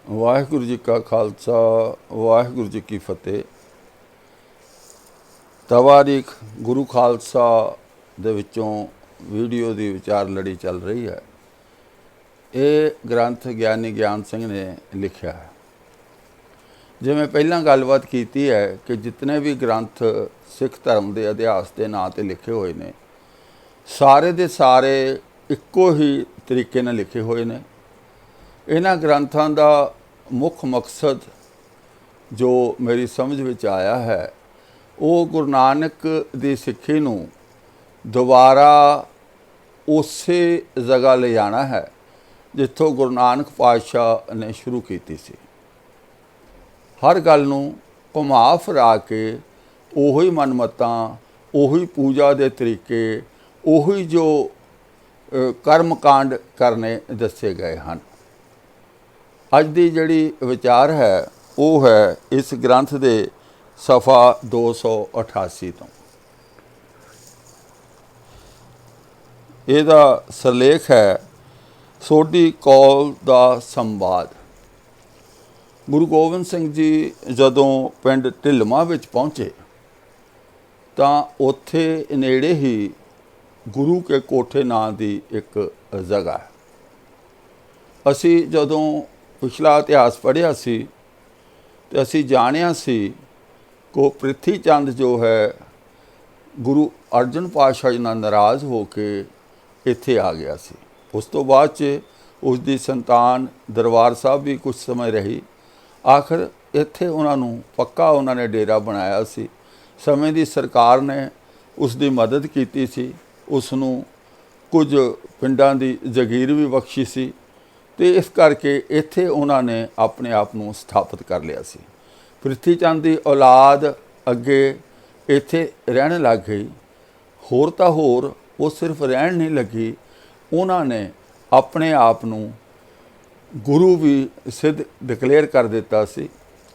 ਵਾਹਿਗੁਰੂ ਜੀ ਕਾ ਖਾਲਸਾ ਵਾਹਿਗੁਰੂ ਜੀ ਕੀ ਫਤਿਹ। ਤਵਾਰੀਖ ਗੁਰੂ ਖਾਲਸਾ ਦੇ ਵਿੱਚੋਂ ਵੀਡੀਓ ਦੀ ਵਿਚਾਰ ਲੜੀ ਚੱਲ ਰਹੀ ਹੈ। ਇਹ ਗ੍ਰੰਥ ਗਿਆਨੀ ਗਿਆਨ ਸਿੰਘ ਨੇ ਲਿਖਿਆ ਹੈ। ਜਿਵੇਂ ਪਹਿਲਾਂ ਗੱਲਬਾਤ ਕੀਤੀ ਹੈ ਕਿ ਜਿਤਨੇ ਵੀ ਗ੍ਰੰਥ ਸਿੱਖ ਧਰਮ ਦੇ ਇਤਿਹਾਸ ਦੇ ਨਾਂ 'ਤੇ ਲਿਖੇ ਹੋਏ ਨੇ, ਸਾਰੇ ਦੇ ਸਾਰੇ ਇੱਕੋ ਹੀ ਤਰੀਕੇ ਨਾਲ ਲਿਖੇ ਹੋਏ ਨੇ। ਇਹਨਾਂ ਗ੍ਰੰਥਾਂ ਦਾ ਮੁੱਖ ਮਕਸਦ ਜੋ ਮੇਰੀ ਸਮਝ ਵਿੱਚ ਆਇਆ ਹੈ, ਉਹ ਗੁਰੂ ਨਾਨਕ ਦੀ ਸਿੱਖੀ ਨੂੰ ਦੁਬਾਰਾ ਉਸੇ ਜਗ੍ਹਾ ਲਿਜਾਣਾ ਹੈ ਜਿੱਥੋਂ ਗੁਰੂ ਨਾਨਕ ਪਾਤਸ਼ਾਹ ਨੇ ਸ਼ੁਰੂ ਕੀਤੀ ਸੀ। ਹਰ ਗੱਲ ਨੂੰ ਘੁਮਾ ਫਿਰਾ ਕੇ ਉਹੀ ਮਨਮਤਾਂ, ਉਹੀ ਪੂਜਾ ਦੇ ਤਰੀਕੇ, ਉਹੀ ਜੋ ਕਰਮਕਾਂਡ ਕਰਨੇ ਦੱਸੇ ਗਏ ਹਨ। ਅੱਜ ਦੀ ਜਿਹੜੀ ਵਿਚਾਰ ਹੈ ਉਹ ਹੈ ਇਸ ਗ੍ਰੰਥ ਦੇ ਸਫਾ 288 ਤੋਂ। ਇਹਦਾ ਸਿਰਲੇਖ ਹੈ ਸੋਢੀ ਕੌਲ ਦਾ ਸੰਵਾਦ। ਗੁਰੂ ਗੋਬਿੰਦ ਸਿੰਘ ਜੀ ਜਦੋਂ ਪਿੰਡ ਢਿਲਮਾ ਵਿੱਚ ਪਹੁੰਚੇ ਤਾਂ ਉੱਥੇ ਨੇੜੇ ਹੀ ਗੁਰੂ ਕੇ ਕੋਠੇ ਨਾਂ ਦੀ ਇੱਕ ਜਗ੍ਹਾ ਹੈ। ਅਸੀਂ ਜਦੋਂ ਪਿਛਲਾ ਇਤਿਹਾਸ ਪੜ੍ਹਿਆ ਸੀ ਤੇ ਅਸੀਂ ਜਾਣਿਆ ਸੀ ਕਿ ਪ੍ਰਿਥੀ ਚੰਦ ਜੋ ਹੈ ਗੁਰੂ ਅਰਜਨ ਪਾਤਸ਼ਾਹ ਜੀ ਨਾਲ ਨਾਰਾਜ਼ ਹੋ ਕੇ ਇੱਥੇ ਆ ਗਿਆ ਸੀ। ਉਸ ਤੋਂ ਬਾਅਦ 'ਚ ਉਸ ਦੀ ਸੰਤਾਨ ਦਰਬਾਰ ਸਾਹਿਬ ਵੀ ਕੁਝ ਸਮੇਂ ਰਹੀ। ਆਖਰ ਇੱਥੇ ਉਹਨਾਂ ਨੂੰ ਪੱਕਾ ਉਹਨਾਂ ਨੇ ਡੇਰਾ ਬਣਾਇਆ ਸੀ। ਸਮੇਂ ਦੀ ਸਰਕਾਰ ਨੇ ਉਸ ਦੀ ਮਦਦ ਕੀਤੀ ਸੀ, ਉਸ ਨੂੰ ਕੁਝ ਪਿੰਡਾਂ ਦੀ ਜਗੀਰ ਵੀ ਬਖਸ਼ੀ ਸੀ ਅਤੇ ਇਸ ਕਰਕੇ ਇੱਥੇ ਉਹਨਾਂ ਨੇ ਆਪਣੇ ਆਪ ਨੂੰ ਸਥਾਪਿਤ ਕਰ ਲਿਆ ਸੀ। ਪ੍ਰਿਥੀ ਚੰਦ ਦੀ ਔਲਾਦ ਅੱਗੇ ਇੱਥੇ ਰਹਿਣ ਲੱਗ ਗਈ। ਹੋਰ ਤਾਂ ਹੋਰ ਉਹ ਸਿਰਫ ਰਹਿਣ ਨਹੀਂ ਲੱਗੀ, ਉਹਨਾਂ ਨੇ ਆਪਣੇ ਆਪ ਨੂੰ ਗੁਰੂ ਵੀ ਸਿੱਧ ਡਿਕਲੇਅਰ ਕਰ ਦਿੱਤਾ ਸੀ।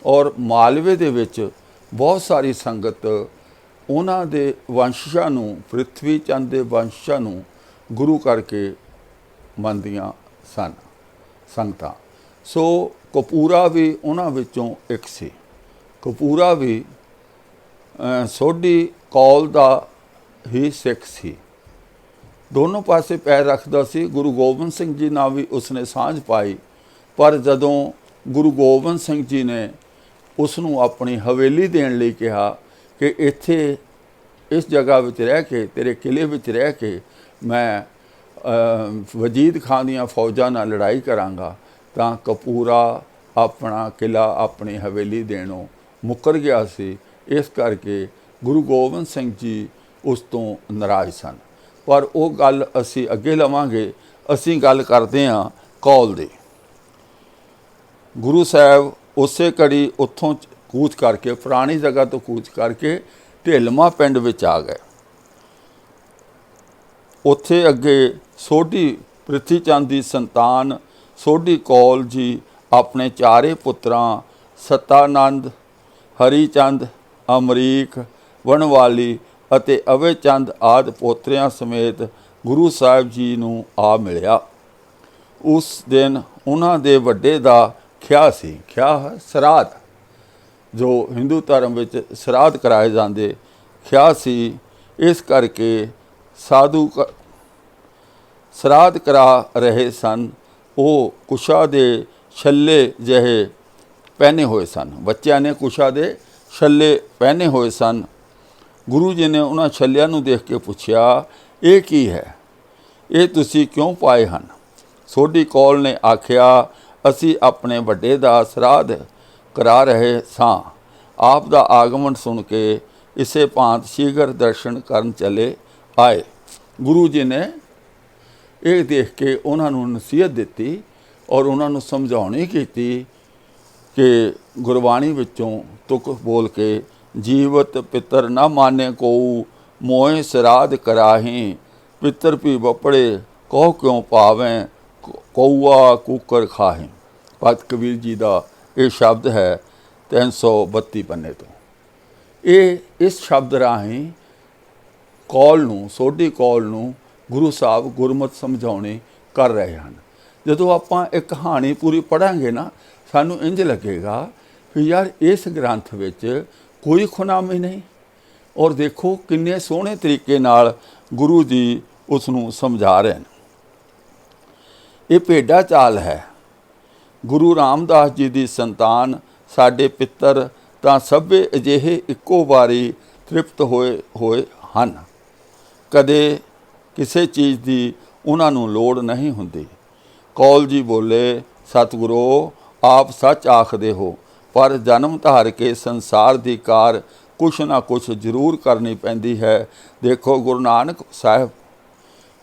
ਔਰ ਮਾਲਵੇ ਦੇ ਵਿੱਚ ਬਹੁਤ ਸਾਰੀ ਸੰਗਤ ਉਹਨਾਂ ਦੇ ਵੰਸ਼ਜਾਂ ਨੂੰ, ਪ੍ਰਿਥਵੀ ਚੰਦ ਦੇ ਵੰਸ਼ਜਾਂ ਨੂੰ ਗੁਰੂ ਕਰਕੇ ਮੰਨਦੀਆਂ ਸਨ ਸੰਗਤਾਂ। ਸੋ ਕਪੂਰਾ ਵੀ ਉਹਨਾਂ ਵਿੱਚੋਂ ਇੱਕ ਸੀ। ਕਪੂਰਾ ਵੀ ਸੋਢੀ ਕੌਲ ਦਾ ਹੀ ਸਿੱਖ ਸੀ। ਦੋਨੋਂ ਪਾਸੇ ਪੈਰ ਰੱਖਦਾ ਸੀ। ਗੁਰੂ ਗੋਬਿੰਦ ਸਿੰਘ ਜੀ ਨਾਲ ਵੀ ਉਸਨੇ ਸਾਂਝ ਪਾਈ, ਪਰ ਜਦੋਂ ਗੁਰੂ ਗੋਬਿੰਦ ਸਿੰਘ ਜੀ ਨੇ ਉਸ ਨੂੰ ਆਪਣੀ ਹਵੇਲੀ ਦੇਣ ਲਈ ਕਿਹਾ ਕਿ ਇੱਥੇ ਇਸ ਜਗ੍ਹਾ ਵਿੱਚ ਰਹਿ ਕੇ, ਤੇਰੇ ਕਿਲੇ ਵਿੱਚ ਰਹਿ ਕੇ ਮੈਂ ਵਜੀਦ ਖਾਨ ਦੀਆਂ ਫੌਜਾਂ ਨਾਲ ਲੜਾਈ ਕਰਾਂਗਾ, ਤਾਂ ਕਪੂਰਾ ਆਪਣਾ ਕਿਲਾ, ਆਪਣੀ ਹਵੇਲੀ ਦੇਣੋਂ ਮੁੱਕਰ ਗਿਆ ਸੀ। ਇਸ ਕਰਕੇ ਗੁਰੂ ਗੋਬਿੰਦ ਸਿੰਘ ਜੀ ਉਸ ਤੋਂ ਨਾਰਾਜ਼ ਸਨ। ਪਰ ਉਹ ਗੱਲ ਅਸੀਂ ਅੱਗੇ ਲਵਾਂਗੇ। ਅਸੀਂ ਗੱਲ ਕਰਦੇ ਹਾਂ ਕੌਲ ਦੀ। ਗੁਰੂ ਸਾਹਿਬ ਉਸੇ ਘੜੀ ਉੱਥੋਂ ਕੂਚ ਕਰਕੇ, ਪੁਰਾਣੀ ਜਗ੍ਹਾ ਤੋਂ ਕੂਚ ਕਰਕੇ ਢਿਲਮਾ ਪਿੰਡ ਵਿੱਚ ਆ ਗਏ। ਉੱਥੇ ਅੱਗੇ ਸੋਢੀ ਪ੍ਰਿਥੀ ਚੰਦ ਦੀ ਸੰਤਾਨ ਸੋਢੀ ਕੌਲ ਜੀ ਆਪਣੇ ਚਾਰੇ ਪੁੱਤਰਾਂ ਸਤਾਨੰਦ, ਹਰੀ ਚੰਦ, ਅਮਰੀਕ, ਵਣਵਾਲੀ ਅਤੇ ਅਵੇ ਚੰਦ ਆਦਿ ਪੋਤਰਿਆਂ ਸਮੇਤ ਗੁਰੂ ਸਾਹਿਬ ਜੀ ਨੂੰ ਆ ਮਿਲਿਆ। ਉਸ ਦਿਨ ਉਹਨਾਂ ਦੇ ਵੱਡੇ ਦਾ ਖਿਆ ਸੀ। ਖਿਆ ਸਰਾਧ, ਜੋ ਹਿੰਦੂ ਧਰਮ ਵਿੱਚ ਸਰਾਧ ਕਰਾਏ ਜਾਂਦੇ, ਖਿਆ ਸੀ। ਇਸ ਕਰਕੇ ਸਾਧੂ ਸਰਾਧ ਕਰਾ ਰਹੇ ਸਨ। ਉਹ ਕੁਸ਼ਾ ਦੇ ਛੱਲੇ ਜਿਹੇ ਪਹਿਨੇ ਹੋਏ ਸਨ। ਬੱਚਿਆਂ ਨੇ ਕੁਸ਼ਾ ਦੇ ਛੱਲੇ ਪਹਿਨੇ ਹੋਏ ਸਨ। ਗੁਰੂ ਜੀ ਨੇ ਉਹਨਾਂ ਛੱਲਿਆਂ ਨੂੰ ਦੇਖ ਕੇ ਪੁੱਛਿਆ, ਇਹ ਕੀ ਹੈ? ਇਹ ਤੁਸੀਂ ਕਿਉਂ ਪਾਏ ਹਨ? ਸੋਢੀ ਕੌਲ ਨੇ ਆਖਿਆ, ਅਸੀਂ ਆਪਣੇ ਵੱਡੇ ਦਾ ਸਰਾਧ ਕਰਾ ਰਹੇ ਸਾਂ। ਆਪ ਦਾ ਆਗਮਨ ਸੁਣ ਕੇ ਇਸੇ ਭਾਂਤ ਸ਼ੀਘਰ ਦਰਸ਼ਨ ਕਰਨ ਚਲੇ ਆਏ। ਗੁਰੂ ਜੀ ਨੇ ਇਹ ਦੇਖ ਕੇ ਉਹਨਾਂ ਨੂੰ ਨਸੀਹਤ ਦਿੱਤੀ ਔਰ ਉਹਨਾਂ ਨੂੰ ਸਮਝਾਉਣੀ ਕੀਤੀ ਕਿ ਗੁਰਬਾਣੀ ਵਿੱਚੋਂ ਤੁਕ ਬੋਲ ਕੇ, ਜੀਵਤ ਪਿੱਤਰ ਨਾ ਮਾਨੇ ਕੋਊ, ਮੋਏ ਸਰਾਧ ਕਰਾਹੀਂ, ਪਿੱਤਰ ਭੀ ਬਪੜੇ ਕਹੋ ਕਿਉਂ ਪਾਵੇਂ, ਕਊਆ ਕੂਕਰ ਖਾਹੀਂ। ਭਗਤ ਕਬੀਰ ਜੀ ਦਾ ਇਹ ਸ਼ਬਦ ਹੈ 332 ਪੰਨੇ ਤੋਂ। ਇਹ ਇਸ ਸ਼ਬਦ ਰਾਹੀਂ ਕੌਲ ਨੂੰ, ਸੋਢੀ ਕੌਲ ਨੂੰ ਗੁਰੂ ਸਾਹਿਬ ਗੁਰਮਤਿ ਸਮਝਾਉਣੀ ਕਰ ਰਹੇ ਹਨ। ਜਦੋਂ ਆਪਾਂ ਇਹ ਕਹਾਣੀ ਪੂਰੀ ਪੜ੍ਹਾਂਗੇ ਨਾ, सानू इंज लगेगा कि यार इस ग्रंथ विच कोई खुनामी नहीं। और देखो किन्ने सोहणे तरीके नाल गुरु जी उसनू समझा रहे हैं। ये भेडा चाल है। गुरु रामदास जी की संतान साडे पितर तां सभे अजिहे इक्को वारी तृप्त होए हन। कदे किसी चीज़ की उन्होंने लोड़ नहीं हुंदी। कौल जी बोले, सतगुरो आप सच आखदे हो, पर जन्म धार के संसार की कार कुछ ना कुछ जरूर करनी पैंदी है। देखो गुरु नानक साहब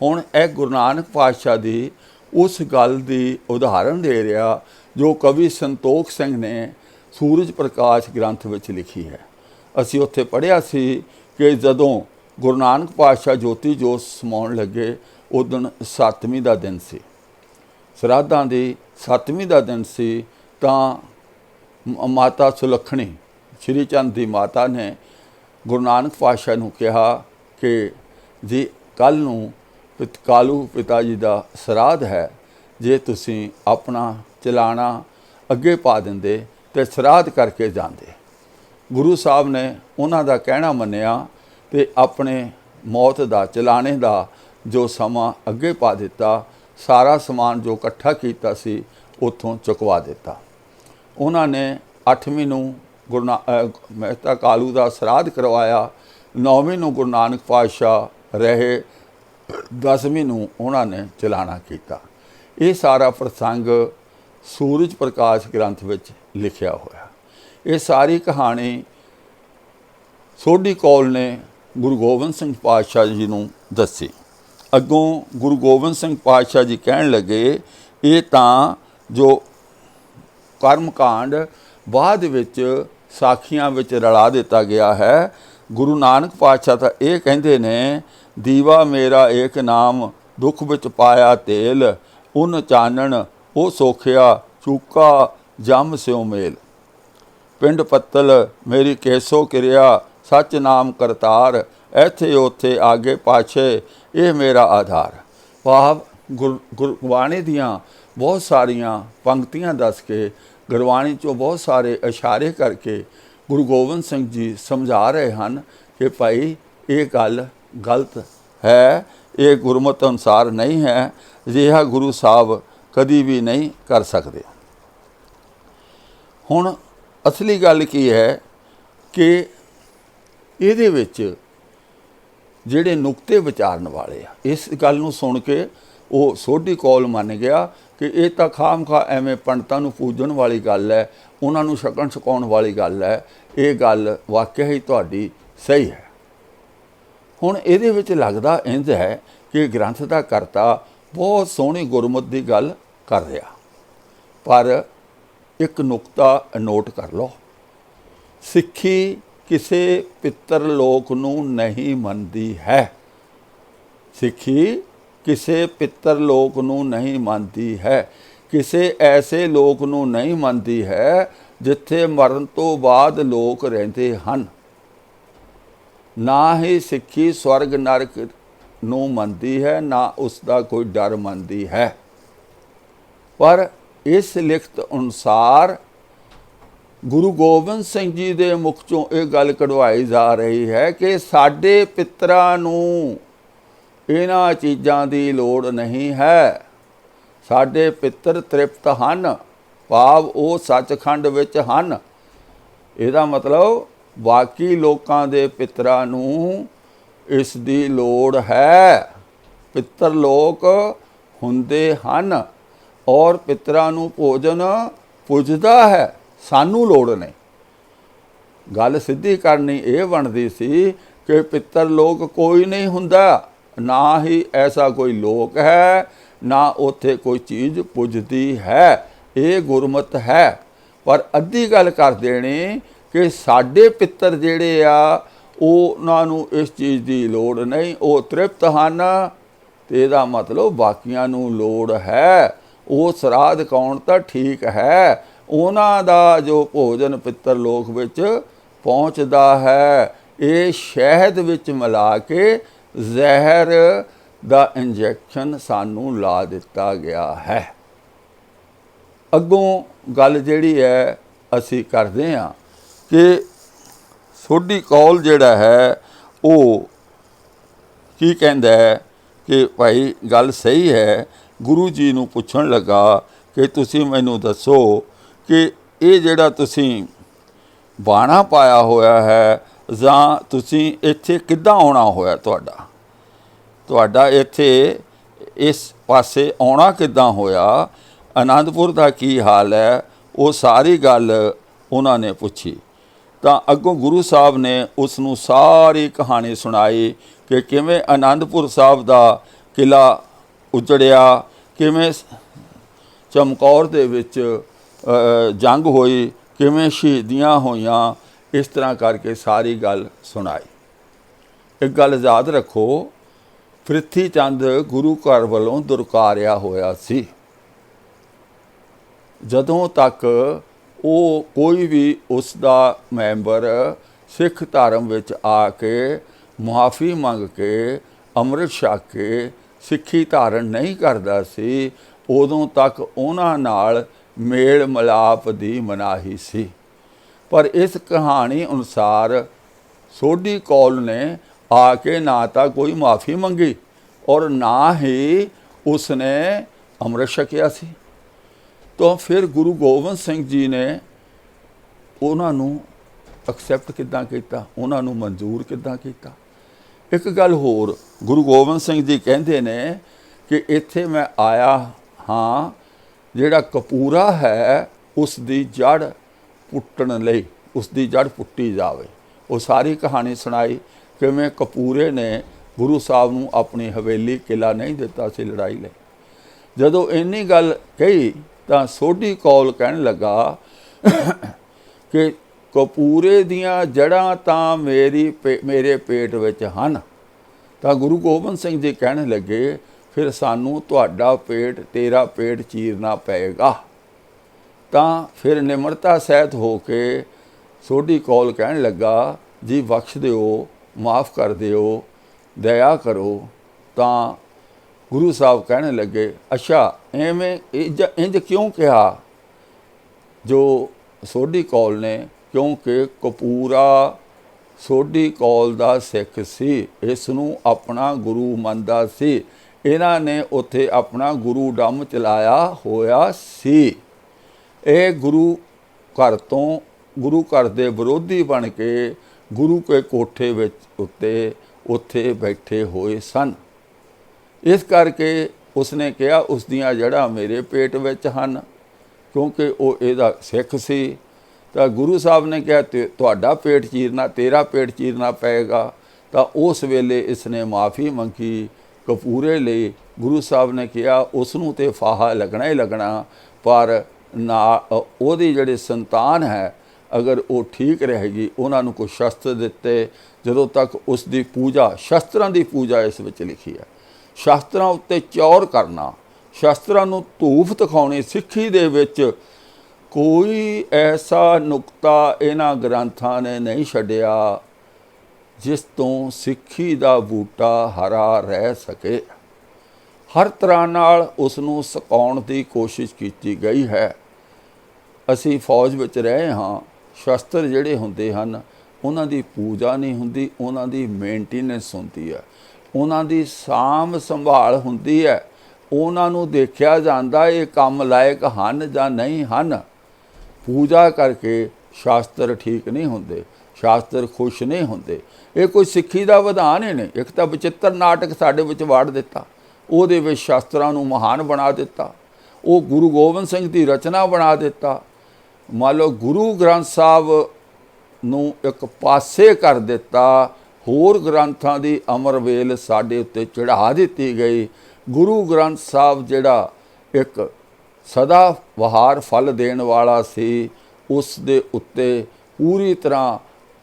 हुण यह गुरु नानक पातशाह की उस गल की उदाहरण दे रहा जो कवि संतोख सिंह ने सूरज प्रकाश ग्रंथ विच लिखी है। असी उत्थे पढ़िया सी कि जदों गुरु नानक पातशाह ज्योति जोत समाउण लगे उस दिन 7ਵੀਂ का दिन सी, श्राद्धां दी 7ਵੀਂ का दिन सी। तां माता सुलखणी श्री चंद की माता ने गुरु नानक पातशाह नूं कहा कि जी कल नूं कालू पिता जी का श्राद्ध है, जे तुसीं अपना चलाना अगे पा देंदे ते श्राद्ध करके जांदे। गुरु साहब ने उन्हां दा कहना मन्निया ते अपने मौत का चलाने का जो समा अगे पा दिता। सारा समान जो इकट्ठा किया सी उत्थों चुकवा दिता। उन्होंने 8ਵੀਂ नूं मेहता कालू का श्राद्ध करवाया। 9ਵੀਂ नूं गुरु नानक पातशाह रहे। 10ਵੀਂ नूं उन्होंने चलाना किया। ये सारा प्रसंग सूरज प्रकाश ग्रंथ विच लिखिया होया। ये सारी कहानी सोढी कौल ने गुरु गोबिंद सिंह पातशाह जी नूं दसी। अगों गुरु गोबिंद सिंह पातशाह जी कहण लगे, ये तां जो कर्मकांड बाद विच साखियां विच रला दिता गया है। गुरु नानक पातशाह तां ये कहंदे ने, दीवा मेरा एक नाम दुख विच पाया तेल, उन चानण ओ सोखिया चूका जम स्यों मेल। पिंड पत्तल मेरी केसो किरिया, सच नाम करतार, ऐथे ओथे आगे पाछे ये मेरा आधार। भाव गुरबाणी दियाँ बहुत सारिया पंक्तियां दस के गुरबाणी चों बहुत सारे इशारे करके गुरु गोबिंद सिंह जी समझा रहे हैं कि भाई ये गल गलत है, ये गुरमत अनुसार नहीं है, जिहा गुरु साहब कभी भी नहीं कर सकते। हुण असली गल की है कि इहदे विच जिहड़े नुकते विचारन वाले आ, इस गल नूं सुन के वो सोढी कौल मन गया कि ये तो खाम खा एवें पंडितां नूं पूजण वाली गल है, उन्हां नूं छकण छकाउण वाली गल है। ये गल वाकई ही तुहाडी सही है। हुण इहदे विच लगदा इंज है कि ग्रंथ दा करता बहुत सोहणी गुरमत दी गल कर रहा, पर एक नुकता नोट कर लो। सिੱਖੀ किसी पितर लोक नूं नहीं मनदी है। सिੱਖੀ किसी पितर लोक नूं नहीं मनदी है। किसी ऐसे लोक नूं नहीं मनदी है जिथे मरण तो बाद लोक रहिंदे हन। ना ही सिੱਖੀ स्वर्ग नरक नूं मनदी है, ना उसका कोई डर मनदी है। पर इस लिखत अनुसार गुरु गोबिंद सिंह जी के मुख चों ये गल कढ़वाई जा रही है कि साडे पितरां नूं इन्हां चीज़ां दी लोड़ नहीं है। साडे पितर तृप्त हन, भाव वो सचखंड विच हन। इहदा मतलब बाकी लोकां दे पितरां नूं इस दी लोड़ है। पितर लोक हुंदे हन और पितरां नूं भोजन पुजदा है, सानू लोड़ नहीं। गल सीधी करनी ये बनती सी कि पितर लोक कोई नहीं हुंदा, ना ही ऐसा कोई लोक है, ना उत्थे कोई चीज़ पुजदी है। ये गुरमत है। पर अद्धी गल कर देनी कि साडे पितर जिहड़े आ उन्हां नूं इस चीज़ की लोड़ नहीं, वो तृप्त हन। ते इहदा मतलब बाकियां नूं लोड़ है। वो श्राद्ध काउण तां ठीक है, उन्हां दा जो भोजन पितर लोक विच पहुँचदा है, ये शहद विच मिला के जहर दा इंजैक्शन सानू ला दिता गया है। ਅੱਗੋਂ ਗੱਲ ਜਿਹੜੀ ਹੈ ਅਸੀਂ ਕਰਦੇ ਹਾਂ ਕਿ ਸੋਢੀ ਕੌਲ ਜਿਹੜਾ ਹੈ ਉਹ ਕੀ ਕਹਿੰਦਾ ਹੈ ਕਿ ਭਾਈ ਗੱਲ ਸਹੀ ਹੈ। ਗੁਰੂ ਜੀ ਨੂੰ ਪੁੱਛਣ ਲੱਗਾ ਕਿ ਤੁਸੀਂ ਮੈਨੂੰ ਦੱਸੋ ਕਿ ਇਹ ਜਿਹੜਾ ਤੁਸੀਂ ਬਾਣਾ ਪਾਇਆ ਹੋਇਆ ਹੈ ਜਾਂ ਤੁਸੀਂ ਇੱਥੇ ਕਿੱਦਾਂ ਆਉਣਾ ਹੋਇਆ, ਤੁਹਾਡਾ ਇੱਥੇ ਇਸ ਪਾਸੇ ਆਉਣਾ ਕਿੱਦਾਂ ਹੋਇਆ, ਅਨੰਦਪੁਰ ਦਾ ਕੀ ਹਾਲ ਹੈ, ਉਹ ਸਾਰੀ ਗੱਲ ਉਹਨਾਂ ਨੇ ਪੁੱਛੀ। ਤਾਂ ਅੱਗੋਂ ਗੁਰੂ ਸਾਹਿਬ ਨੇ ਉਸ ਨੂੰ ਸਾਰੀ ਕਹਾਣੀ ਸੁਣਾਈ ਕਿ ਕਿਵੇਂ ਅਨੰਦਪੁਰ ਸਾਹਿਬ ਦਾ ਕਿਲ੍ਹਾ ਉਜੜਿਆ, ਕਿਵੇਂ ਚਮਕੌਰ ਦੇ ਵਿੱਚ ਜੰਗ ਹੋਈ, ਕਿਵੇਂ ਸ਼ਹੀਦੀਆਂ ਹੋਈਆਂ, ਇਸ ਤਰ੍ਹਾਂ ਕਰਕੇ ਸਾਰੀ ਗੱਲ ਸੁਣਾਈ। ਇੱਕ ਗੱਲ ਯਾਦ ਰੱਖੋ, ਪ੍ਰਿਥੀ ਚੰਦ ਗੁਰੂ ਘਰ ਵੱਲੋਂ ਦੁਰਕਾਰਿਆ ਹੋਇਆ ਸੀ। ਜਦੋਂ ਤੱਕ ਉਹ ਕੋਈ ਵੀ ਉਸ ਦਾ ਮੈਂਬਰ ਸਿੱਖ ਧਰਮ ਵਿੱਚ ਆ ਕੇ ਮੁਆਫੀ ਮੰਗ ਕੇ ਅੰਮ੍ਰਿਤ ਛਕ ਕੇ ਸਿੱਖੀ ਧਾਰਨ ਨਹੀਂ ਕਰਦਾ ਸੀ, ਉਦੋਂ ਤੱਕ ਉਹਨਾਂ ਨਾਲ ਮੇਲ ਮਿਲਾਪ ਦੀ ਮਨਾਹੀ ਸੀ। ਪਰ ਇਸ ਕਹਾਣੀ ਅਨੁਸਾਰ ਸੋਢੀ ਕੌਲ ਨੇ ਆ ਕੇ ਨਾ ਤਾਂ ਕੋਈ ਮਾਫੀ ਮੰਗੀ ਔਰ ਨਾ ਹੀ ਉਸਨੇ ਅੰਮ੍ਰਿਤ ਛਕਿਆ ਸੀ। ਤਾਂ ਫਿਰ ਗੁਰੂ ਗੋਬਿੰਦ ਸਿੰਘ ਜੀ ਨੇ ਉਹਨਾਂ ਨੂੰ ਐਕਸੈਪਟ ਕਿੱਦਾਂ ਕੀਤਾ, ਉਹਨਾਂ ਨੂੰ ਮਨਜ਼ੂਰ ਕਿੱਦਾਂ ਕੀਤਾ। ਇੱਕ ਗੱਲ ਹੋਰ, ਗੁਰੂ ਗੋਬਿੰਦ ਸਿੰਘ ਜੀ ਕਹਿੰਦੇ ਨੇ ਕਿ ਇੱਥੇ ਮੈਂ ਆਇਆ ਹਾਂ, ਜਿਹੜਾ ਕਪੂਰਾ ਹੈ ਉਸ ਦੀ ਜੜ ਪੁੱਟਣ ਲਈ, ਉਸ ਦੀ ਜੜ ਪੁੱਟੀ ਜਾਵੇ। ਉਹ ਸਾਰੀ ਕਹਾਣੀ ਸੁਣਾਈ ਕਿਵੇਂ ਕਪੂਰੇ ਨੇ ਗੁਰੂ ਸਾਹਿਬ ਨੂੰ ਆਪਣੀ ਹਵੇਲੀ ਕਿਲ੍ਹਾ ਨਹੀਂ ਦਿੱਤਾ ਸੀ ਲੜਾਈ ਲਈ। ਜਦੋਂ ਇੰਨੀ ਗੱਲ ਕਹੀ ਤਾਂ ਸੋਢੀ ਕੌਲ ਕਹਿਣ ਲੱਗਾ ਕਿ ਕਪੂਰੇ ਦੀਆਂ ਜੜ੍ਹਾਂ ਤਾਂ ਮੇਰੇ ਪੇਟ ਵਿੱਚ ਹਨ। ਤਾਂ ਗੁਰੂ ਗੋਬਿੰਦ ਸਿੰਘ ਜੀ ਕਹਿਣ ਲੱਗੇ ਫਿਰ ਸਾਨੂੰ ਤੁਹਾਡਾ ਪੇਟ, ਤੇਰਾ ਪੇਟ ਚੀਰਨਾ ਪਏਗਾ। ਤਾਂ ਫਿਰ ਨਿਮਰਤਾ ਸਹਿਤ ਹੋ ਕੇ ਸੋਢੀ ਕੌਲ ਕਹਿਣ ਲੱਗਾ ਜੀ ਬਖਸ਼ ਦਿਓ, ਮਾफ़ ਕਰ ਦਿਓ, ਦਇਆ ਕਰੋ। ਤਾਂ ਗੁਰੂ ਸਾਹਿਬ ਕਹਿਣ ਲੱਗੇ ਅੱਛਾ ਐਵੇਂ ਇੰਜ ਕਿਉਂ ਕਿਹਾ ਜੋ ਸੋਢੀ ਕੌਲ ਨੇ, ਕਿਉਂਕਿ ਕਪੂਰਾ ਸੋਢੀ ਕੌਲ ਦਾ ਸਿੱਖ ਸੀ, ਇਸ ਨੂੰ ਆਪਣਾ ਗੁਰੂ ਮੰਨਦਾ ਸੀ। ਇਹਨਾਂ ਨੇ ਉੱਥੇ ਆਪਣਾ ਗੁਰੂ ਡੰਮ ਚਲਾਇਆ ਹੋਇਆ ਸੀ। ਇਹ ਗੁਰੂ ਘਰ ਤੋਂ, ਗੁਰੂ ਘਰ ਦੇ ਵਿਰੋਧੀ ਬਣ ਕੇ ਗੁਰੂ ਕੇ ਕੋਠੇ ਵਿੱਚ ਉੱਥੇ ਬੈਠੇ ਹੋਏ ਸਨ। ਇਸ ਕਰਕੇ ਉਸਨੇ ਕਿਹਾ ਉਸ ਦੀਆਂ ਜੜ੍ਹਾਂ ਮੇਰੇ ਪੇਟ ਵਿੱਚ ਹਨ, ਕਿਉਂਕਿ ਉਹ ਇਹਦਾ ਸਿੱਖ ਸੀ। ਤਾਂ ਗੁਰੂ ਸਾਹਿਬ ਨੇ ਕਿਹਾ ਤੁਹਾਡਾ ਪੇਟ ਚੀਰਨਾ, ਤੇਰਾ ਪੇਟ ਚੀਰਨਾ ਪਏਗਾ। ਤਾਂ ਉਸ ਵੇਲੇ ਇਸਨੇ ਮਾਫੀ ਮੰਗੀ ਕਪੂਰੇ ਲਈ। ਗੁਰੂ ਸਾਹਿਬ ਨੇ ਕਿਹਾ ਉਸ ਨੂੰ ਤਾਂ ਫਾਹਾ ਲੱਗਣਾ ਹੀ ਲੱਗਣਾ, ਪਰ ਨਾ ਉਹਦੀ ਜਿਹੜੀ ਸੰਤਾਨ ਹੈ ਅਗਰ ਉਹ ਠੀਕ ਰਹੇਗੀ। ਉਹਨਾਂ ਨੂੰ ਕੋਈ ਸ਼ਸਤਰ ਦਿੱਤੇ, ਜਦੋਂ ਤੱਕ ਉਸ ਦੀ ਪੂਜਾ, ਸ਼ਸਤਰਾਂ ਦੀ ਪੂਜਾ ਇਸ ਵਿੱਚ ਲਿਖੀ ਹੈ, ਸ਼ਸਤਰਾਂ ਉੱਤੇ ਚੌਰ ਕਰਨਾ, ਸ਼ਸਤਰਾਂ ਨੂੰ ਧੂਫ ਦਿਖਾਉਣੀ। ਸਿੱਖੀ ਦੇ ਵਿੱਚ ਕੋਈ ਐਸਾ ਨੁਕਤਾ ਇਹਨਾਂ ਗ੍ਰੰਥਾਂ ਨੇ ਨਹੀਂ ਛੱਡਿਆ ਜਿਸ ਤੋਂ ਸਿੱਖੀ ਦਾ ਬੂਟਾ ਹਰਾ ਰਹਿ ਸਕੇ। ਹਰ ਤਰ੍ਹਾਂ ਨਾਲ ਉਸ ਨੂੰ ਸੁਕਾਉਣ ਦੀ ਕੋਸ਼ਿਸ਼ ਕੀਤੀ ਗਈ ਹੈ। ਅਸੀਂ ਫੌਜ ਵਿੱਚ ਰਹੇ ਹਾਂ, ਸ਼ਸਤਰ ਜਿਹੜੇ ਹੁੰਦੇ ਹਨ ਉਹਨਾਂ ਦੀ ਪੂਜਾ ਨਹੀਂ ਹੁੰਦੀ, ਉਹਨਾਂ ਦੀ ਮੇਨਟੇਨੈਂਸ ਹੁੰਦੀ ਹੈ, ਉਹਨਾਂ ਦੀ ਸਾਂਭ ਸੰਭਾਲ ਹੁੰਦੀ ਹੈ। ਉਹਨਾਂ ਨੂੰ ਦੇਖਿਆ ਜਾਂਦਾ ਇਹ ਕੰਮ ਲਾਇਕ ਹਨ ਜਾਂ ਨਹੀਂ ਹਨ। ਪੂਜਾ ਕਰਕੇ ਸ਼ਾਸਤਰ ਠੀਕ ਨਹੀਂ ਹੁੰਦੇ, ਸ਼ਾਸਤਰ ਖੁਸ਼ ਨਹੀਂ ਹੁੰਦੇ। ਇਹ ਕੋਈ ਸਿੱਖੀ ਦਾ ਵਿਧਾਨ ਹੀ ਨਹੀਂ। ਇੱਕ ਤਾਂ ਬਚਿੱਤਰ ਨਾਟਕ ਸਾਡੇ ਵਿੱਚ ਵਾੜ ਦਿੱਤਾ, ਉਹਦੇ ਵਿੱਚ ਸ਼ਾਸਤਰਾਂ ਨੂੰ ਮਹਾਨ ਬਣਾ ਦਿੱਤਾ, ਉਹ ਗੁਰੂ ਗੋਬਿੰਦ ਸਿੰਘ ਦੀ ਰਚਨਾ ਬਣਾ ਦਿੱਤਾ। ਮੰਨ ਲਓ ਗੁਰੂ ਗ੍ਰੰਥ ਸਾਹਿਬ ਨੂੰ ਇੱਕ ਪਾਸੇ ਕਰ ਦਿੱਤਾ, ਹੋਰ ਗ੍ਰੰਥਾਂ ਦੀ ਅਮਰਵੇਲ ਸਾਡੇ ਉੱਤੇ ਚੜ੍ਹਾ ਦਿੱਤੀ ਗਈ। ਗੁਰੂ ਗ੍ਰੰਥ ਸਾਹਿਬ ਜਿਹੜਾ ਇੱਕ ਸਦਾ ਬਹਾਰ ਫਲ ਦੇਣ ਵਾਲਾ ਸੀ, ਉਸ ਦੇ ਉੱਤੇ ਪੂਰੀ ਤਰ੍ਹਾਂ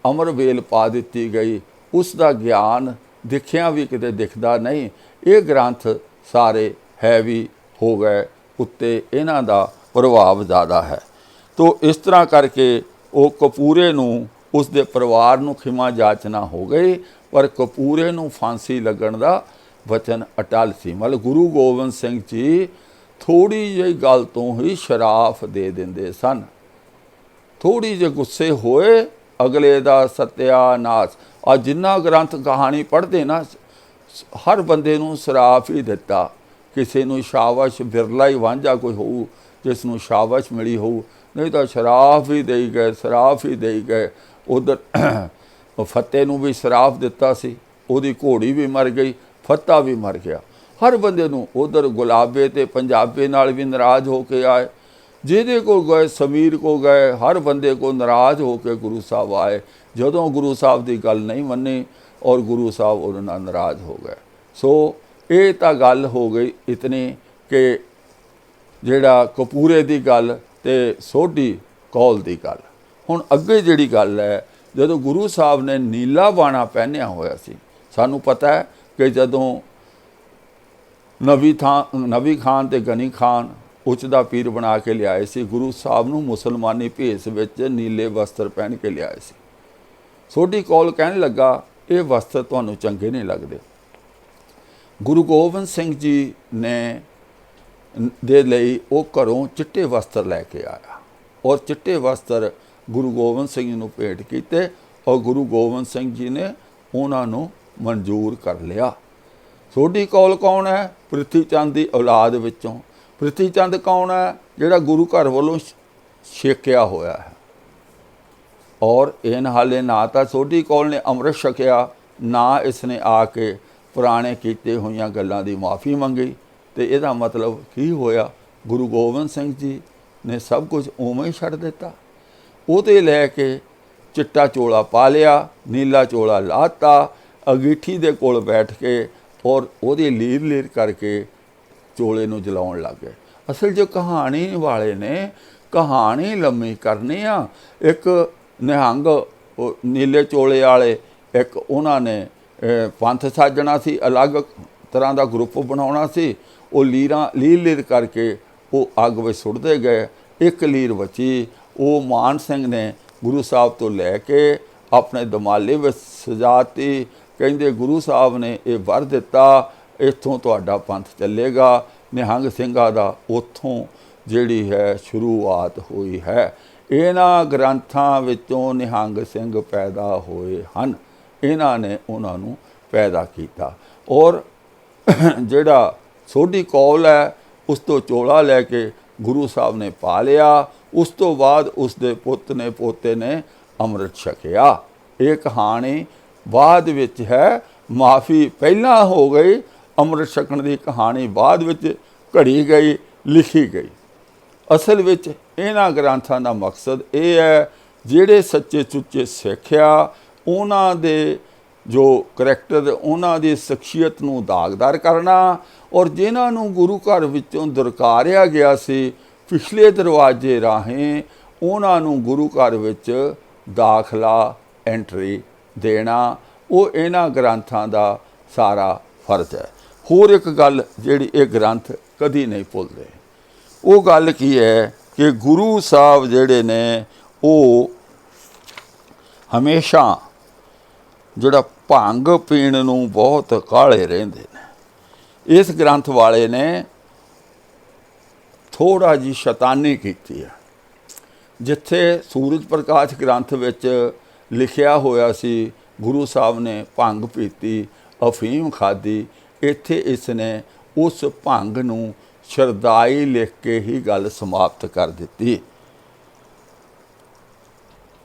ਅਮਰਵੇਲ ਪਾ ਦਿੱਤੀ ਗਈ। ਉਸ ਦਾ ਗਿਆਨ ਦਿਖਿਆ ਵੀ ਕਿਤੇ ਦਿਖਦਾ ਨਹੀਂ। ਇਹ ਗ੍ਰੰਥ ਸਾਰੇ ਹੈਵੀ ਹੋ ਗਏ, ਉੱਤੇ ਇਹਨਾਂ ਦਾ ਪ੍ਰਭਾਵ ਜ਼ਿਆਦਾ ਹੈ। ਤੋ ਇਸ ਤਰ੍ਹਾਂ ਕਰਕੇ ਉਹ ਕਪੂਰੇ ਨੂੰ, ਉਸ ਦੇ ਪਰਿਵਾਰ ਨੂੰ ਖਿਮਾ ਜਾਚਨਾ ਹੋ ਗਈ, ਪਰ ਕਪੂਰੇ ਨੂੰ ਫਾਂਸੀ ਲੱਗਣ ਦਾ ਵਚਨ ਅਟਲ ਸੀ। ਮਤਲਬ ਗੁਰੂ ਗੋਬਿੰਦ ਸਿੰਘ ਜੀ ਥੋੜ੍ਹੀ ਜਿਹੀ ਗੱਲ ਤੋਂ ਹੀ ਸ਼ਰਾਫ ਦੇ ਦਿੰਦੇ ਸਨ। ਥੋੜ੍ਹੀ ਜਿਹੇ ਗੁੱਸੇ ਹੋਏ ਅਗਲੇ ਦਾ ਸਤਿਆਨਾਸ਼। ਆ ਜਿੰਨਾ ਗ੍ਰੰਥ ਕਹਾਣੀ ਪੜ੍ਹਦੇ ਨਾ, ਹਰ ਬੰਦੇ ਨੂੰ ਸ਼ਰਾਫ ਹੀ ਦਿੱਤਾ। ਕਿਸੇ ਨੂੰ ਸ਼ਾਬਾਸ਼, ਬਿਰਲਾ ਹੀ ਵਾਂਝਾ ਕੋਈ ਹੋਊ ਜਿਸ ਨੂੰ ਸ਼ਾਬਾਸ਼ ਮਿਲੀ ਹੋਊ, ਨਹੀਂ ਤਾਂ ਸ਼ਰਾਫ ਹੀ ਦੇਈ ਗਏ, ਸ਼ਰਾਫ ਹੀ ਦੇਈ ਗਏ। ਉਧਰ ਫਤਿਹ ਨੂੰ ਵੀ ਸ਼ਰਾਫ ਦਿੱਤਾ ਸੀ, ਉਹਦੀ ਘੋੜੀ ਵੀ ਮਰ ਗਈ, ਫਤਿਹ ਵੀ ਮਰ ਗਿਆ। ਹਰ ਬੰਦੇ ਨੂੰ ਉਧਰ ਗੁਲਾਬੇ ਤੇ ਪੰਜਾਬੇ ਨਾਲ ਵੀ ਨਾਰਾਜ਼ ਹੋ ਕੇ ਆਏ, ਜਿਹਦੇ ਕੋਲ ਗਏ, ਸਮੀਰ ਕੋ ਗਏ, ਹਰ ਬੰਦੇ ਕੋ ਨਾਰਾਜ਼ ਹੋ ਕੇ ਗੁਰੂ ਸਾਹਿਬ ਆਏ। ਜਦੋਂ ਗੁਰੂ ਸਾਹਿਬ ਦੀ ਗੱਲ ਨਹੀਂ ਮੰਨੀ ਔਰ ਗੁਰੂ ਸਾਹਿਬ ਉਹਨਾਂ ਨਾਲ ਨਾਰਾਜ਼ ਹੋ ਗਏ। ਸੋ ਇਹ ਤਾਂ ਗੱਲ ਹੋ ਗਈ ਇਤਨੀ ਕਿ ਜਿਹੜਾ ਕਪੂਰੇ ਦੀ ਗੱਲ ਤੇ ਸੋਢੀ ਕੌਲ ਦੀ ਗੱਲ। ਹੁਣ ਅੱਗੇ ਜਿਹੜੀ ਗੱਲ ਹੈ, ਜਦੋਂ ਗੁਰੂ ਸਾਹਿਬ ਨੇ ਨੀਲਾ ਬਾਣਾ ਪਹਿਨਿਆ ਹੋਇਆ ਸੀ, ਸਾਨੂੰ ਪਤਾ ਹੈ ਕਿ ਜਦੋਂ ਨਬੀ ਖਾਨ ਤੇ ਗਨੀ ਖਾਨ ਉੱਚ ਦਾ ਪੀਰ ਬਣਾ ਕੇ ਲਿਆਏ ਸੀ, ਗੁਰੂ ਸਾਹਿਬ ਨੂੰ ਮੁਸਲਮਾਨੀ ਭੇਸ ਵਿੱਚ ਨੀਲੇ ਵਸਤਰ ਪਹਿਨ ਕੇ ਲਿਆਏ ਸੀ। ਸੋਢੀ ਕੌਲ ਕਹਿਣ ਲੱਗਾ, ਇਹ ਵਸਤਰ ਤੁਹਾਨੂੰ ਚੰਗੇ ਨਹੀਂ ਲੱਗਦੇ। ਗੁਰੂ ਗੋਬਿੰਦ ਸਿੰਘ ਜੀ ਨੇ ਦੇ ਲਈ ਉਹ ਘਰੋਂ ਚਿੱਟੇ ਵਸਤਰ ਲੈ ਕੇ ਆਇਆ ਔਰ ਚਿੱਟੇ ਵਸਤਰ ਗੁਰੂ ਗੋਬਿੰਦ ਸਿੰਘ ਜੀ ਨੂੰ ਭੇਟ ਕੀਤੇ ਔਰ ਗੁਰੂ ਗੋਬਿੰਦ ਸਿੰਘ ਜੀ ਨੇ ਉਹਨਾਂ ਨੂੰ ਮਨਜ਼ੂਰ ਕਰ ਲਿਆ। ਸੋਢੀ ਕੌਲ ਕੌਣ ਹੈ? ਪ੍ਰਿਥੀ ਚੰਦ ਦੀ ਔਲਾਦ ਵਿੱਚੋਂ। ਪ੍ਰਿਥੀ ਚੰਦ ਕੌਣ ਹੈ? ਜਿਹੜਾ ਗੁਰੂ ਘਰ ਵੱਲੋਂ ਛੇਕਿਆ ਹੋਇਆ ਹੈ। ਔਰ ਇਹ ਹਾਲੇ ਨਾ ਤਾਂ ਸੋਢੀ ਕੌਲ ਨੇ ਅੰਮ੍ਰਿਤ ਛਕਿਆ, ਨਾ ਇਸ ਨੇ ਆ ਕੇ ਪੁਰਾਣੇ ਕੀਤੇ ਹੋਈਆਂ ਗੱਲਾਂ ਦੀ ਮਾफ़ੀ ਮੰਗੀ। ਤੇ ਇਹਦਾ ਮਤਲਬ ਕੀ ਹੋਇਆ? ਗੁਰੂ ਗੋਬਿੰਦ ਸਿੰਘ ਜੀ ਨੇ ਸਭ ਕੁਝ ਉਵੇਂ ਹੀ ਛੱਡ ਦਿੱਤਾ। ਉਹਦੇ ਲੈ ਕੇ ਚਿੱਟਾ ਚੋਲਾ ਪਾ ਲਿਆ, ਨੀਲਾ ਚੋਲਾ ਲਾਤਾ, ਅੰਗੀਠੀ ਦੇ ਕੋਲ ਬੈਠ ਕੇ ਔਰ ਉਹਦੀ ਲੀਰ ਲੀਰ ਕਰਕੇ ਚੋਲੇ ਨੂੰ ਜਲਾਉਣ ਲੱਗ ਗਏ। ਅਸਲ 'ਚ ਕਹਾਣੀ ਵਾਲੇ ਨੇ ਕਹਾਣੀ ਲੰਮੀ ਕਰਨੀ ਆ। ਇੱਕ ਨਿਹੰਗ ਨੀਲੇ ਚੋਲੇ ਵਾਲੇ, ਇੱਕ ਉਹਨਾਂ ਨੇ ਪੰਥ ਸਾਜਣਾ ਸੀ, ਅਲੱਗ ਤਰ੍ਹਾਂ ਦਾ ਗਰੁੱਪ ਬਣਾਉਣਾ ਸੀ। ਉਹ ਲੀਰ ਕਰਕੇ ਉਹ ਅੱਗ ਵਿੱਚ ਸੁੱਟਦੇ ਗਏ। ਇੱਕ ਲੀਰ ਬਚੀ, ਉਹ ਮਾਨ ਸਿੰਘ ਨੇ ਗੁਰੂ ਸਾਹਿਬ ਤੋਂ ਲੈ ਕੇ ਆਪਣੇ ਦਮਾਲੇ ਵਿੱਚ ਸਜਾਤੀ। ਕਹਿੰਦੇ ਗੁਰੂ ਸਾਹਿਬ ਨੇ ਇਹ ਵਰ ਦਿੱਤਾ, ਇੱਥੋਂ ਤੁਹਾਡਾ ਪੰਥ ਚੱਲੇਗਾ। ਨਿਹੰਗ ਸਿੰਘਾਂ ਦਾ ਉੱਥੋਂ ਜਿਹੜੀ ਹੈ ਸ਼ੁਰੂਆਤ ਹੋਈ ਹੈ। ਇਹਨਾਂ ਗ੍ਰੰਥਾਂ ਵਿੱਚੋਂ ਨਿਹੰਗ ਸਿੰਘ ਪੈਦਾ ਹੋਏ ਹਨ, ਇਹਨਾਂ ਨੇ ਉਹਨਾਂ ਨੂੰ ਪੈਦਾ ਕੀਤਾ। ਔਰ ਜਿਹੜਾ ਸੋਢੀ ਕੌਲ ਹੈ, ਉਸ ਤੋਂ ਚੋਲਾ ਲੈ ਕੇ ਗੁਰੂ ਸਾਹਿਬ ਨੇ ਪਾ ਲਿਆ। ਉਸ ਤੋਂ ਬਾਅਦ ਉਸ ਦੇ ਪੁੱਤ ਨੇ ਪੋਤੇ ਨੇ ਅੰਮ੍ਰਿਤ ਛਕਿਆ। ਇਹ ਕਹਾਣੀ ਬਾਅਦ ਵਿੱਚ ਹੈ, ਮਾਫੀ ਪਹਿਲਾਂ ਹੋ ਗਈ, ਅੰਮ੍ਰਿਤ ਛਕਣ ਦੀ ਕਹਾਣੀ ਬਾਅਦ ਵਿੱਚ ਘੜੀ ਗਈ, ਲਿਖੀ ਗਈ। ਅਸਲ ਵਿੱਚ ਇਹਨਾਂ ਗ੍ਰੰਥਾਂ ਦਾ ਮਕਸਦ ਇਹ ਹੈ, ਜਿਹੜੇ ਸੱਚੇ ਸੁੱਚੇ ਸਿੱਖ ਆ ਉਹਨਾਂ ਦੇ ਜੋ ਕਰੈਕਟਰ, ਉਹਨਾਂ ਦੀ ਸ਼ਖਸੀਅਤ ਨੂੰ ਦਾਗਦਾਰ ਕਰਨਾ। ਔਰ ਜਿਨ੍ਹਾਂ ਨੂੰ ਗੁਰੂ ਘਰ ਵਿੱਚੋਂ ਦੁਰਕਾਰਿਆ ਗਿਆ ਸੀ ਪਿਛਲੇ ਦਰਵਾਜ਼ੇ ਰਾਹੀਂ, ਉਹਨਾਂ ਨੂੰ ਗੁਰੂ ਘਰ ਵਿੱਚ ਦਾਖਲਾ, ਐਂਟਰੀ ਦੇਣਾ, ਉਹ ਇਹਨਾਂ ਗ੍ਰੰਥਾਂ ਦਾ ਸਾਰਾ ਫਰਜ਼ ਹੈ। ਹੋਰ ਇੱਕ ਗੱਲ ਜਿਹੜੀ ਇਹ ਗ੍ਰੰਥ ਕਦੀ ਨਹੀਂ ਭੁੱਲਦੇ, ਉਹ ਗੱਲ ਕੀ ਹੈ ਕਿ ਗੁਰੂ ਸਾਹਿਬ ਜਿਹੜੇ ਨੇ ਉਹ ਹਮੇਸ਼ਾ ਜਿਹੜਾ ਭੰਗ ਪੀਣ ਨੂੰ ਬਹੁਤ ਕਾਹਲੇ ਰਹਿੰਦੇ ਨੇ। ਇਸ ਗ੍ਰੰਥ ਵਾਲੇ ਨੇ ਥੋੜ੍ਹਾ ਜਿਹੀ ਸ਼ੈਤਾਨੀ ਕੀਤੀ ਹੈ। ਜਿੱਥੇ ਸੂਰਜ ਪ੍ਰਕਾਸ਼ ਗ੍ਰੰਥ ਵਿੱਚ ਲਿਖਿਆ ਹੋਇਆ ਸੀ ਗੁਰੂ ਸਾਹਿਬ ਨੇ ਭੰਗ ਪੀਤੀ, ਅਫੀਮ ਖਾਧੀ, ਇੱਥੇ ਇਸ ਨੇ ਉਸ ਭੰਗ ਨੂੰ ਸ਼ਰਦਾਈ ਲਿਖ ਕੇ ਹੀ ਗੱਲ ਸਮਾਪਤ ਕਰ ਦਿੱਤੀ।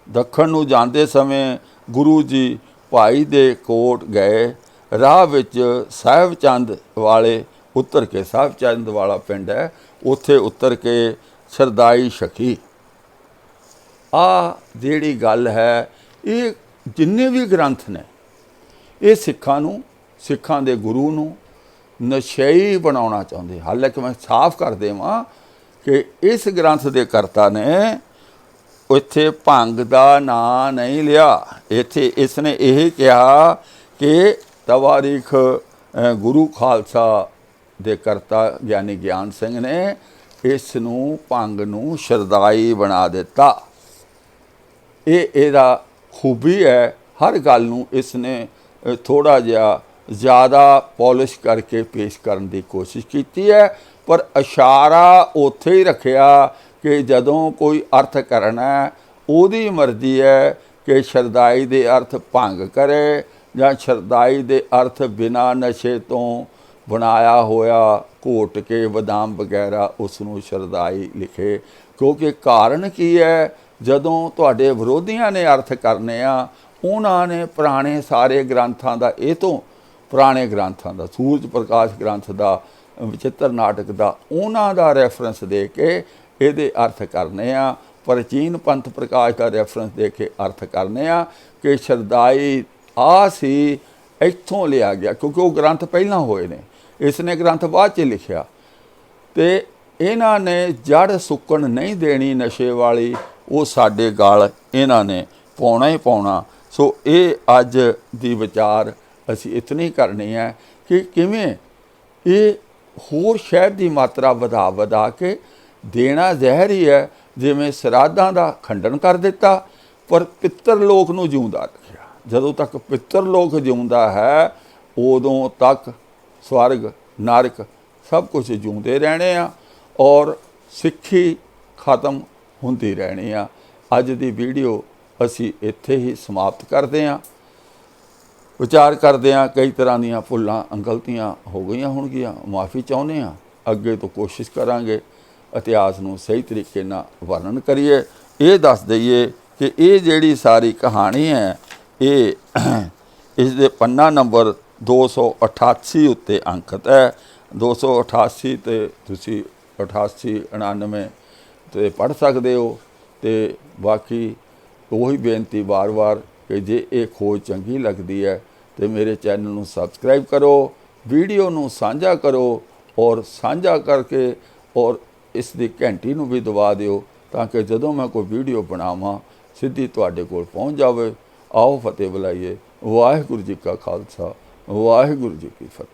ਦੱਖਣ ਨੂੰ ਜਾਂਦੇ ਸਮੇਂ ਗੁਰੂ ਜੀ ਭਾਈ ਦੇ ਕੋਟ ਗਏ। ਰਾਹ ਵਿੱਚ ਸਾਹਿਬ ਚੰਦ ਵਾਲੇ ਉਤਰ ਕੇ, ਸਾਹਿਬ ਚੰਦ ਵਾਲਾ ਪਿੰਡ ਹੈ, ਉੱਥੇ ਉਤਰ ਕੇ ਸ਼ਰਦਾਈ ਛਕੀ। ਆ ਜਿਹੜੀ ਗੱਲ ਹੈ, ਇਹ ਜਿੰਨੇ ਵੀ ਗ੍ਰੰਥ ਨੇ ਇਹ ਸਿੱਖਾਂ ਨੂੰ, ਸਿੱਖਾਂ ਦੇ ਗੁਰੂ ਨੂੰ ਨਸ਼ਈ ਬਣਾਉਣਾ ਚਾਹੁੰਦੇ। ਹਾਲਾਂਕਿ ਮੈਂ ਸਾਫ਼ ਕਰ ਦੇਵਾਂ ਕਿ ਇਸ ਗ੍ਰੰਥ ਦੇ ਕਰਤਾ ਨੇ ਇੱਥੇ ਭੰਗ ਦਾ ਨਾਂ ਨਹੀਂ ਲਿਆ। ਇੱਥੇ ਇਸ ਨੇ ਇਹ ਕਿਹਾ ਕਿ ਤਵਾਰੀਖ ਗੁਰੂ ਖਾਲਸਾ ਦੇ ਕਰਤਾ ਗਿਆਨੀ ਗਿਆਨ ਸਿੰਘ ਨੇ ਇਸ ਨੂੰ ਭੰਗ ਨੂੰ ਸ਼ਰਦਾਈ ਬਣਾ ਦਿੱਤਾ। ਇਹ ਇਹਦਾ ਖੂਬੀ ਹੈ। ਹਰ ਗੱਲ ਨੂੰ ਇਸ ਨੇ ਥੋੜ੍ਹਾ ਜਿਹਾ ਜ਼ਿਆਦਾ ਪੋਲਿਸ਼ ਕਰਕੇ ਪੇਸ਼ ਕਰਨ ਦੀ ਕੋਸ਼ਿਸ਼ ਕੀਤੀ ਹੈ। पर इशारा उत्थे ही रखिया कि जदों कोई अर्थ करना ओदी मर्जी है कि शरदाई दे अर्थ भंग करे या शरदाई दे अर्थ बिना नशे तो बनाया होया घोट के बदाम वगैरह उसनों शरदाई लिखे। क्योंकि कारण की है, जदों तुहाडे विरोधियां ने अर्थ करने आ उन्हां ने पुराने सारे ग्रंथां दा ये तो पुराने ग्रंथां दा सूरज प्रकाश ग्रंथ दा विचित्र नाटक दा उन्हां दा रैफरेंस दे के इहदे अर्थ करने आ। प्राचीन पंथ प्रकाश का रैफरेंस दे के अर्थ करने आ कि शरदाई आ सी इत्थों लिया गया, क्योंकि वो ग्रंथ पहलां होए ने, इसने ग्रंथ बाद च लिखिया। ते इन्हां ने जड़ सुक्कण नहीं देनी नशे वाली, वो साडे गल इन्हां ने पाउणा ही पाउणा। सो ये अज दी विचार असी इतनी करनी है कि किवें ये होर शहद की मात्रा वधा वधा के देना जहर ही है। जिवें श्राद्धां दा खंडन कर दिता पर पितर लोक नूं जिउंदा रखिया। जदों तक पितर लोक जिउंदा है उदों तक स्वर्ग नरक सब कुछ जिउंदे रहने आ और सिक्खी खत्म हुंदी रहनी आ। अज दी वीडियो असी इत्थे ही समाप्त करते हैं। विचार करते हैं कई तरह दीयां भुल्लां गलतियां हो गई होणगियां, माफ़ी चाहुंदे हैं। अगे तो कोशिश करांगे इतिहास नूं सही तरीके नाल वर्णन करिए। ये दस दईए कि ये जिहड़ी सारी कहानी है ये इस दे पन्ना नंबर 288 उत्ते अंकित है। 288 ते तुसी 88 99 ते पढ़ सकते हो। तो बाकी वही बेनती बार बार कि जे ये खोज चंगी लगती है तो मेरे चैनल नूं सबसक्राइब करो, वीडियो नूं साझा करो और साझा करके और इसकी घंटी नूं भी दबा दिओ ताकि जदों मैं कोई वीडियो बनावां सीधी तुहाडे कोल पहुँच जावे। आओ फतेह बुलाइए। वाहिगुरू जी का खालसा वाहिगुरू जी की फतेह।